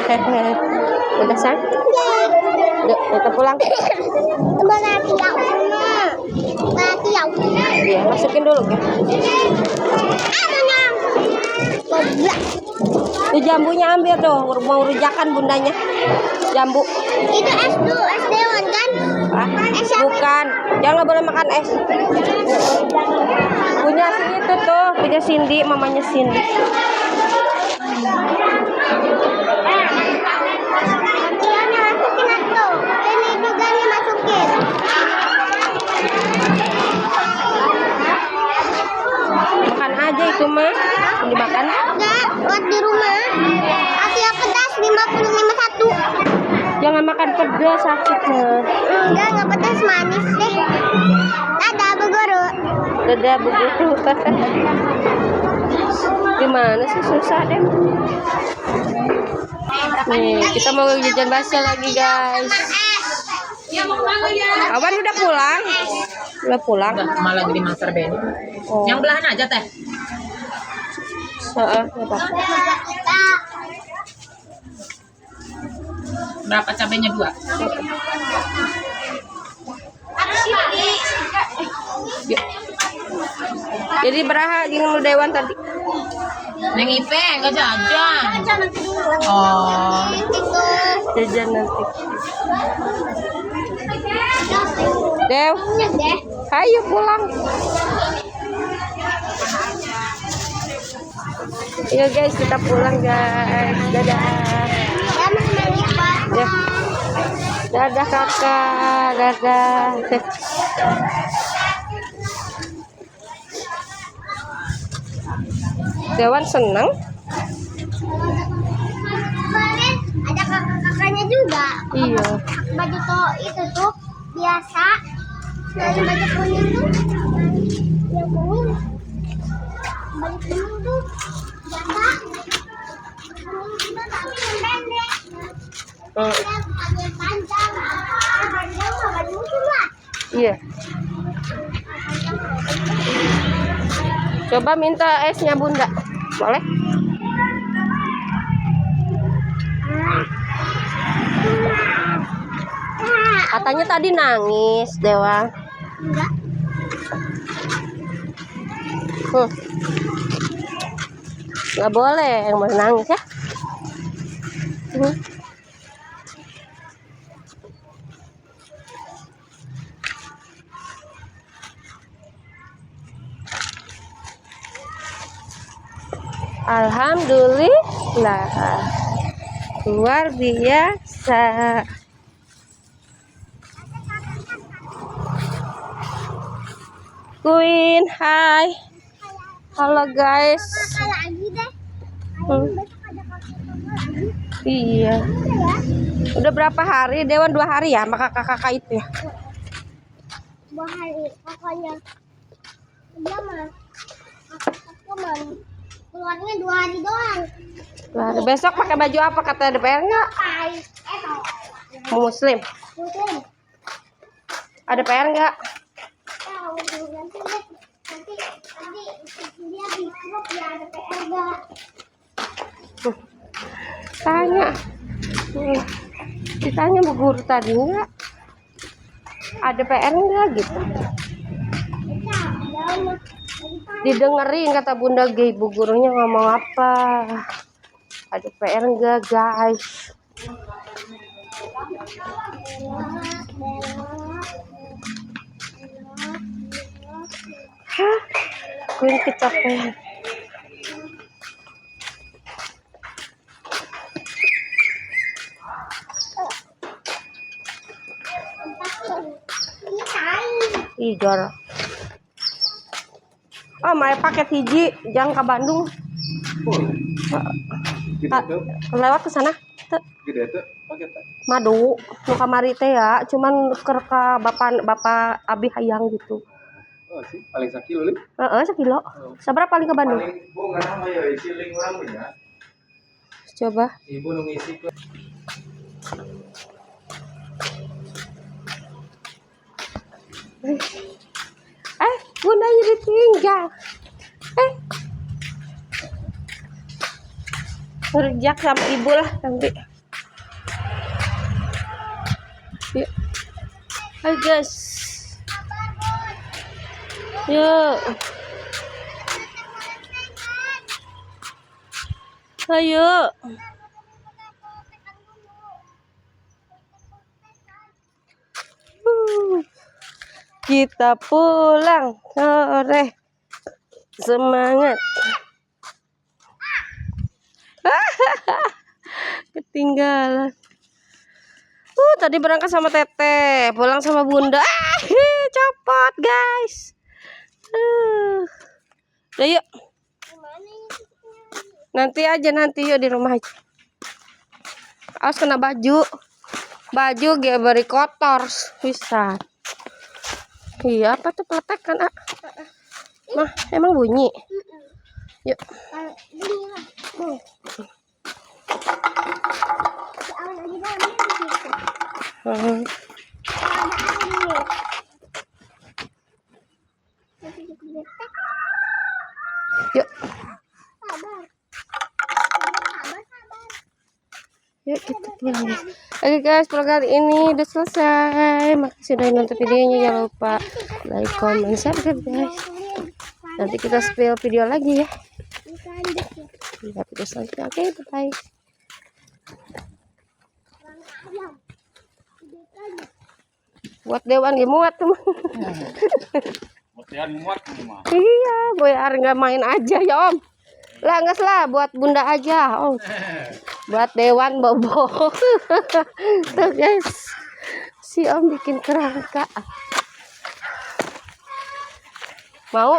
Udah sang? Yuk, kita pulang. Iya, masukin dulu ya. Itu jambunya ambil tuh, mau rujakan bundanya. Jambu. Itu es tuh, es Dewan kan? Bukan, jangan boleh makan es. Punya si itu tuh, punya Cindy, mamanya Cindy. Makan aja itu mah, dimakan. Enggak, buat di rumah. Asia pedas 5051. Jangan makan pedas, sakit mah. Enggak pedas, manis deh. Dadah Bu Guru. Dadah Bu Guru. Gimana sih, susah deh. Nih, kita mau jajan bakso lagi, guys. Awan udah pulang? Udah pulang? Udah, malah lagi di Master Ben. Oh. Yang belahan aja teh. Apa? Berapa cabenya 2? Yuk. Jadi beraha jeung nu Dewan tadi. Neng Ipe enggak jajan. Oh. Jajan nanti. Dew. Ayo pulang. Iya guys, kita pulang guys. Dadah. Ya. Dadah kakak. Dadah. Dewan senang. Kemarin ada kakak-kakaknya juga. Iya. Baju itu tuh biasa. Dari baju kuning tuh. Yang kuning. Baju kuning tuh biasa. Kuning juga tapi yang pendek. Yang panjang. Panjang mah baju musuh lah. Iya. Coba minta esnya Bunda. Boleh? Katanya tadi nangis, Dewa. Enggak. Nggak boleh yang mau nangis ya. Alhamdulillah, luar biasa. Queen, hai. Halo guys. Kakak lagi deh. Besok ada kakak lagi. Iya. Udah berapa hari? Dewan 2 hari ya sama kakak-kakak itu ya. 2 hari pokoknya. Dia mah. Aku mah keluarnya 2 hari doang. Besok pakai baju apa kata DPR nggak? Muslim. Muslim. Ada PR nggak? Tahu nanti deh. Nanti dia di grup ya ada PR nggak? Tanya. Ditanya Bu Guru tadi nggak? Ada PR nggak gitu? Didengerin kata Bunda G, Bu Gurunya ngomong apa? Ada PR enggak guys? Hah? Gue kecapean. Ih, jorok. Oh, mau paket hiji, jangan ke Bandung. Lewat ke sana. Gede tuh paket. Madu, nu kamari teh ya, cuman keur ka bapak Abi hayang gitu. Oh sih, paling 1 kilo lih. Heeh, 1 kilo. Sabar paling ke Bandung? Paling bunga nama ya ciling urang punya. Coba. Ibu nu ngisi ke. Bundanya ditinggal. Rejak sama ibu lah nanti. Yuk. Hai guys. Yuk. Ayo. Kita pulang sore. Semangat. Ketinggalan. Tadi berangkat sama Teteh, pulang sama Bunda. Copot, guys. Udah yuk. Nanti aja, nanti yuk di rumah aja. Awas kena baju. Baju dia beri kotor, bisa. Iya, apa tuh peletek kan, ah? Mah, emang bunyi. Yuk. Yuk. Yuk kita pulang guys. Oke guys, vlog kali ini udah selesai. Makasih udah nonton videonya. Jangan lupa like, comment, subscribe guys. Nanti kita spill video lagi ya. Lihat video selanjutnya. Oke, bye. Buat Dewan dia muat teman. Iya, Boyar nggak main aja ya Om. Lah nggak lah, buat Bunda aja Om. Buat Dewan bobo. Tuh guys, si Om bikin kerangka. Mau